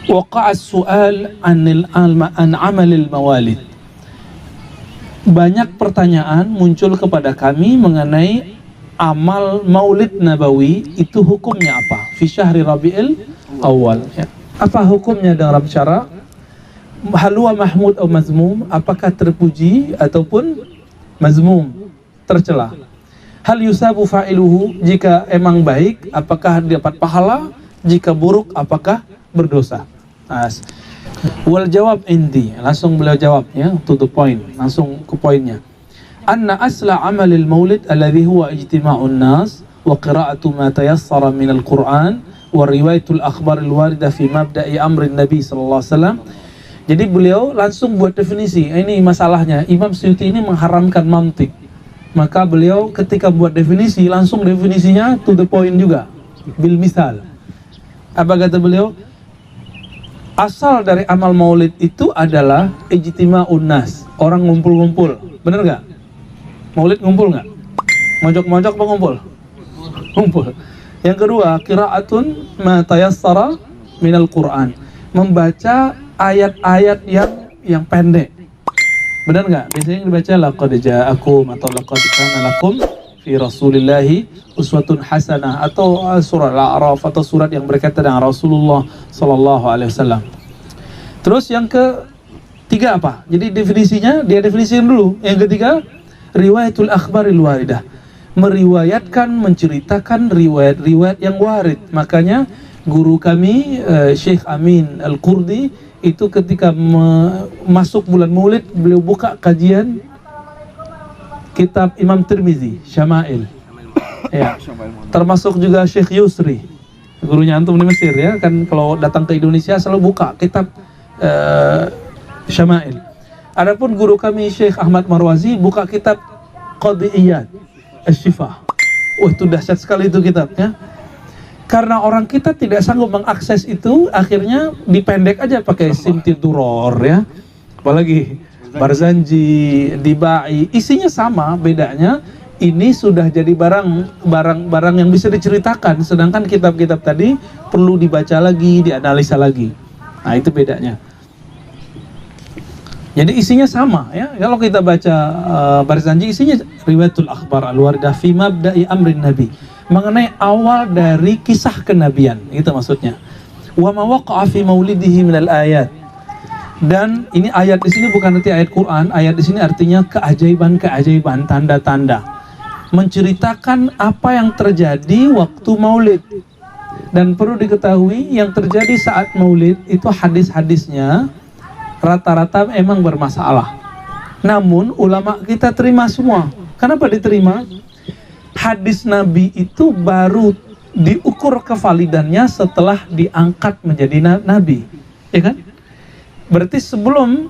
Waqa'as su'al an amalil mawalid. Banyak pertanyaan muncul kepada kami mengenai amal maulid nabawi, itu hukumnya apa? Fi syahri Rabiul Awal, ya. Apa hukumnya dalam syara? Hal huwa mahmud atau mazmum? Apakah terpuji ataupun mazmum, tercela? Hal yusabu fa'iluhu? Jika emang baik, apakah dapat pahala? Jika buruk, apakah berdosa? Wal jawab indi, langsung beliau jawab, ya, to the point, langsung ke poinnya. Anna asla amalil maulid alladhi huwa ijtima'un nas wa qira'atu ma tayassara min al-Qur'an wa riwayatul akhbaril waridah fi mabda'i amrin Nabi sallallahu alaihi wasallam. Jadi beliau langsung buat definisi. Ini masalahnya, Imam Suyuti ini mengharamkan mantik. Maka beliau ketika buat definisi, langsung definisinya to the point juga, bil misal. Apa kata beliau? Asal dari amal maulid itu adalah ijtima'un nas, orang ngumpul-ngumpul. Bener nggak? Maulid ngumpul nggak? Mojok-mojok apa ngumpul? Ngumpul. Yang kedua, qira'atun ma tayassara minal Qur'an, membaca ayat-ayat yang pendek. Benar nggak? Biasanya yang dibaca laqad ja'akum atau laqad kana lakum fi rasulillahi uswatun hasanah, atau surat Al-A'raf, atau surat yang berkaitan dengan Rasulullah sallallahu alaihi wasallam. Terus yang ketiga apa? Jadi definisinya dia definisikan dulu. Yang ketiga, riwayatul akhbaril waridah, meriwayatkan, menceritakan riwayat-riwayat yang warid. Makanya guru kami Syekh Amin Al-Qurdi itu ketika masuk bulan Maulid, beliau buka kajian kitab Imam Tirmizi, Syama'il. Ya. Termasuk juga Syekh Yusri, gurunya antum di Mesir, ya kan, kalau datang ke Indonesia selalu buka kitab Syama'il. Adapun guru kami Syekh Ahmad Marwazi buka kitab Qadiyat Asy-Syifa. Wah, itu dahsyat sekali itu kitabnya. Karena orang kita tidak sanggup mengakses itu, akhirnya dipendek aja pakai Simtiduror, ya. Apalagi Barzanji, Dibai, isinya sama, bedanya ini sudah jadi barang yang bisa diceritakan, sedangkan kitab-kitab tadi perlu dibaca lagi, dianalisa lagi. Nah, itu bedanya. Jadi isinya sama, ya. Kalau kita baca Barzanji, isinya riwayatul akhbar al-waridah fi mabda'i amrin nabi, mengenai awal dari kisah kenabian, itu maksudnya. Wa ma waqa'a fi maulidihi minal ayat. Dan ini ayat di sini bukan arti ayat Quran, ayat di sini artinya keajaiban-keajaiban, tanda-tanda. Menceritakan apa yang terjadi waktu maulid. Dan perlu diketahui yang terjadi saat maulid itu hadis-hadisnya rata-rata emang bermasalah. Namun ulama kita terima semua. Kenapa diterima? Hadis Nabi itu baru diukur kevalidannya setelah diangkat menjadi Nabi, ya kan? Berarti sebelum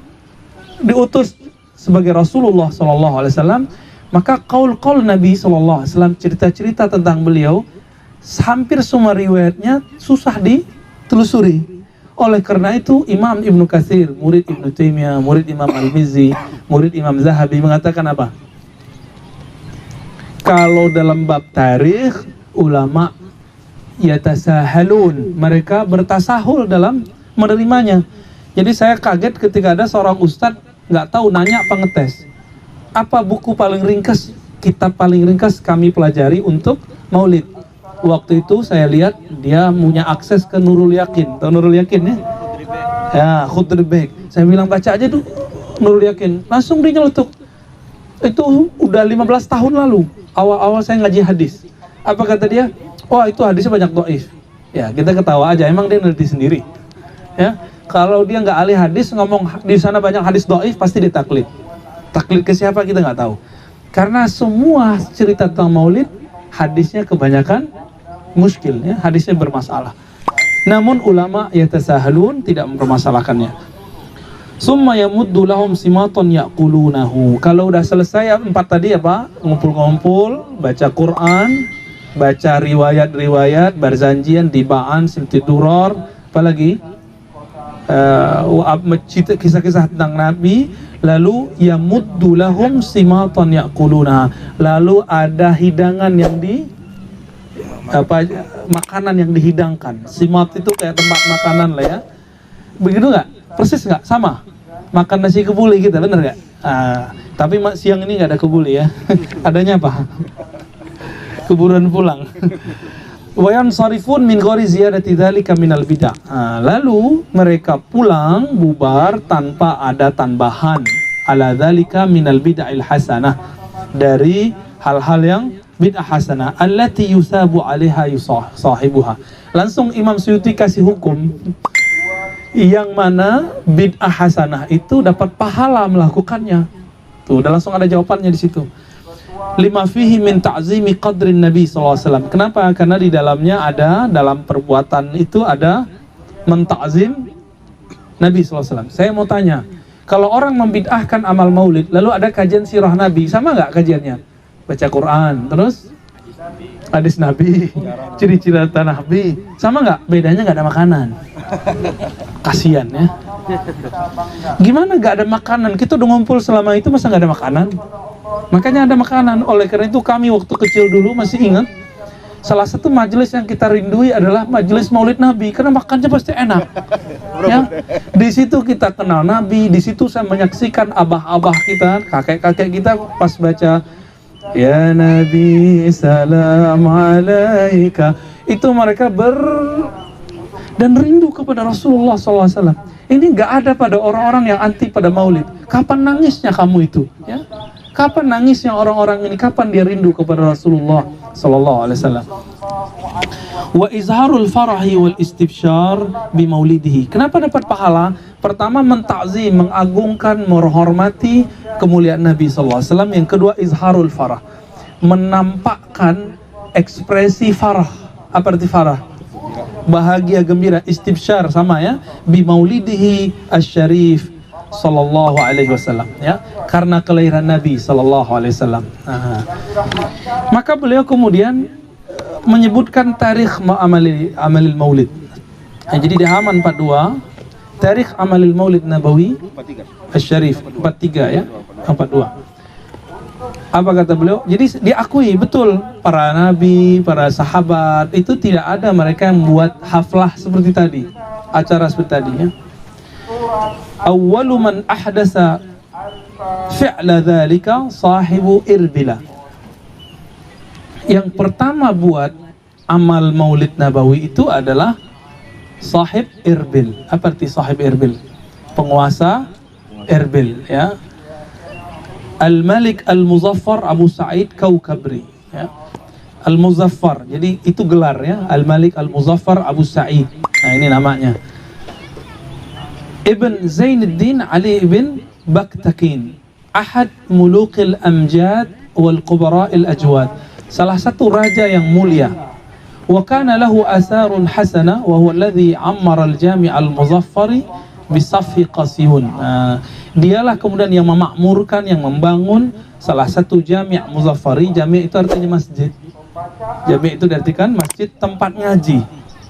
diutus sebagai Rasulullah SAW, maka qaul Nabi SAW, cerita-cerita tentang beliau, hampir semua riwayatnya susah ditelusuri. Oleh karena itu Imam Ibnu Katsir, murid Ibnu Taimiyah, murid Imam Al-Mizzi, murid Imam Zahabi mengatakan apa? Kalau dalam bab tarikh, ulama yatasahalun, mereka bertasahul dalam menerimanya. Jadi saya kaget ketika ada seorang ustadz nggak tahu, nanya apa ngetes, apa buku paling ringkas, kitab paling ringkas kami pelajari untuk maulid. Waktu itu saya lihat dia punya akses ke Nurul Yakin. Tahu Nurul Yakin, ya? Ya, Khudri Bek. Saya bilang baca aja tuh Nurul Yakin. Langsung dia nyeletuk. Itu udah 15 tahun lalu. Awal-awal saya ngaji hadis. Apa kata dia? Oh, itu hadisnya banyak dhaif. Ya, kita ketawa aja. Emang dia neliti sendiri. Ya, kalau dia nggak ahli hadis, ngomong di sana banyak hadis dhaif, pasti ditaklid. Taklid ke siapa kita nggak tahu. Karena semua cerita tentang maulid, hadisnya kebanyakan muskil, ya, hadisnya bermasalah. Namun ulama yatasahalun, tidak mempermasalahkannya. Summa yamuddu lahum simatan yaqulunahu. Kalau udah selesai 4 tadi apa? Ngumpul-ngumpul, baca Quran, baca riwayat-riwayat, Barzanjian, Dibaan, Simtiduror, apalagi kisah-kisah tentang Nabi. Lalu yamuddu lahum simatan yaqulunaha. Lalu ada hidangan yang makanan yang dihidangkan. Simat itu kayak tempat makanan lah, ya. Begitu nggak? Persis nggak? Sama? Makan nasi kebuli kita, bener nggak? Tapi siang ini nggak ada kebuli ya. Adanya apa? Keburuan pulang. Wayan sarifun min ghairi ziyadati dzalika minal bid'ah. Lalu mereka pulang bubar tanpa ada tambahan ala dzalika minal bid'il hasanah, dari hal-hal yang bid'ah hasanah allati yusabu 'alaiha sahibuha. Langsung Imam Suyuti kasih hukum yang mana bid'ah hasanah itu dapat pahala melakukannya. Tuh, udah langsung ada jawabannya di situ. Lima fihi min ta'zimi qadrin Nabi SAW. Kenapa? Karena di dalamnya ada, dalam perbuatan itu ada menta'zim Nabi SAW. Saya mau tanya, kalau orang membid'ahkan amal maulid, lalu ada kajian sirah Nabi, sama nggak kajiannya? Baca Quran, terus hadis Nabi, ciri-ciri Nabi, sama nggak? Bedanya nggak ada makanan. Kasian ya. Gimana nggak ada makanan? Kita udah ngumpul selama itu, masa nggak ada makanan? Makanya ada makanan. Oleh karena itu kami waktu kecil dulu masih ingat, salah satu majelis yang kita rindui adalah majelis Maulid Nabi, karena makannya pasti enak. Ya, di situ kita kenal Nabi, di situ saya menyaksikan abah-abah kita, kakek-kakek kita pas baca Ya Nabi salam alaika, itu mereka dan rindu kepada Rasulullah SAW. Ini nggak ada pada orang-orang yang anti pada Maulid. Kapan nangisnya kamu itu? Ya? Kapan nangisnya orang-orang ini? Kapan dia rindu kepada Rasulullah SAW? Wa izharul farahi wal istibsyar bi maulidihi. Kenapa dapat pahala? Pertama, menta'zim, mengagungkan, menghormati kemuliaan Nabi SAW. Yang kedua, izharul farah, menampakkan ekspresi farah. Apa arti farah? Bahagia, gembira. Istibsyar sama ya, bi maulidihi asy-syarif sallallahu alaihi wasallam, ya, karena kelahiran Nabi sallallahu alaihi wasallam. Maka beliau kemudian menyebutkan tarikh amalil maulid. Jadi di halaman 42, tarikh amalil maulid nabawi asy-syarif 43 ya, 42. Apa kata beliau? Jadi diakui betul para nabi, para sahabat itu tidak ada mereka yang membuat haflah seperti tadi, acara seperti tadi ya. Awwalu man ahdasa fi'la dzalika sahibu Irbila. Yang pertama buat amal maulid nabawi itu adalah sahib Irbil. Apa arti sahib Irbil? Penguasa Irbil ya. Al-Malik Al-Muzaffar Abu Sa'id Kaukabri ya. Al-Muzaffar, jadi itu gelar ya, Al-Malik Al-Muzaffar Abu Sa'id. Nah ini namanya. Ibn Zainuddin Ali ibn Baktakin, ahad mulukil amjad wal qubara'il ajwad, salah satu raja yang mulia. Wa kana lahu atharun hasana wa huwa alladhi ammara al-jami' al-muzaffari bisafhi qasiyun. Dialah kemudian yang memakmurkan, yang membangun salah satu jami' muzaffari. Jami' itu artinya masjid. Jami' itu diartikan masjid, tempat ngaji.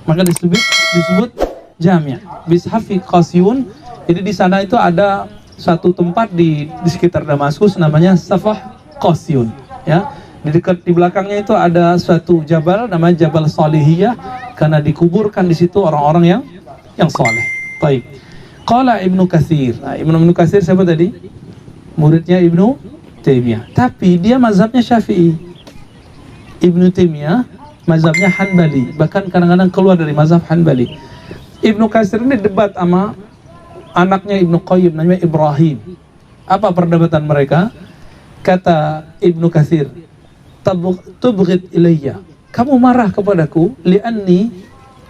Maka disebut jami'. Bisafhi qasiyun. Jadi di sana itu ada satu tempat di sekitar Damaskus namanya Safah Qasiyun. Ya. Di belakangnya itu ada suatu jabal namanya Jabal Salihiyah, karena dikuburkan di situ orang-orang yang saleh. Baik. Qala Ibnu Katsir. Nah, Ibnu Katsir siapa tadi? Muridnya Ibnu Taimiyah. Tapi dia mazhabnya Syafi'i. Ibnu Taimiyah mazhabnya Hanbali. Bahkan kadang-kadang keluar dari mazhab Hanbali. Ibnu Katsir ini debat sama anaknya Ibnu Qayyim namanya Ibrahim. Apa perdebatan mereka? Kata Ibnu Katsir, tubghid ilayya, kamu marah kepadaku li'anni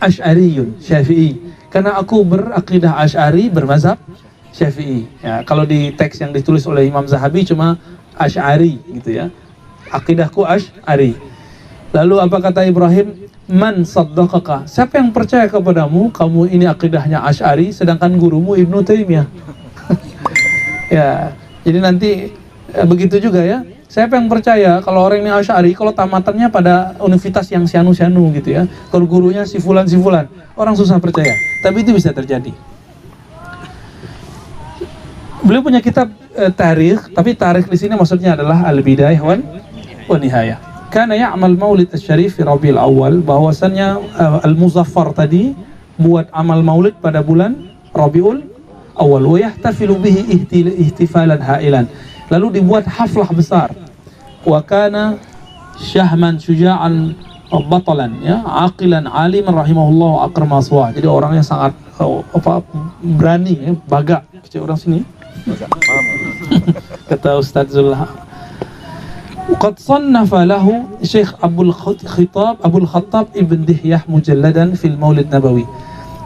asy'ariyun syafi'i, karena aku berakidah Asy'ari, bermazhab Syafi'i. Ya, kalau di teks yang ditulis oleh Imam Zahabi cuma Asy'ari gitu ya. Akidahku Asy'ari. Lalu apa kata Ibrahim? Man saddaqaka, siapa yang percaya kepadamu kamu ini akidahnya Asy'ari sedangkan gurumu Ibnu Taimiyah? Ya, jadi nanti begitu juga ya. Siapa yang percaya kalau orang ini Asy'ari, kalau tamatannya pada universitas yang sianu-sianu gitu ya. Kalau gurunya si fulan, orang susah percaya. Tapi itu bisa terjadi. Beliau punya kitab tarikh, tapi tarikh di sini maksudnya adalah al-bidayah wa nihayah. Karena ya'mal maulid asy-syarif fi Rabiul Awal, bahwasannya Al-Muzaffar tadi buat amal maulid pada bulan Rabiul Awal wa yahtafilu bihi ihtifalan hailan. Lalu dibuat haflah besar. Wa kana syahman syuja'an batalan, ya, aqilan aliman rahimahullah akram aswa. Jadi orangnya sangat berani, ya, bagak. Kecil orang sini. Kata Ustaz Zulha. Qad sannafa lahu Syekh Abul Khattab Ibn Dihyah mujalladan fil Maulid Nabawi.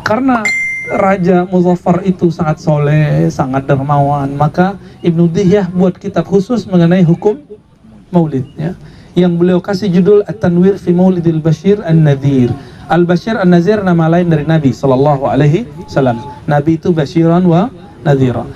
Karena Raja Muzaffar itu sangat soleh, sangat dermawan, maka Ibnu Dihyah buat kitab khusus mengenai hukum Maulid, ya, yang beliau kasih judul At-Tanwir fi Maulidil Bashir An-Nadhir. Al-Bashir An-Nazir nama lain dari Nabi sallallahu alaihi wasallam. Nabi itu basyiran wa nadhira.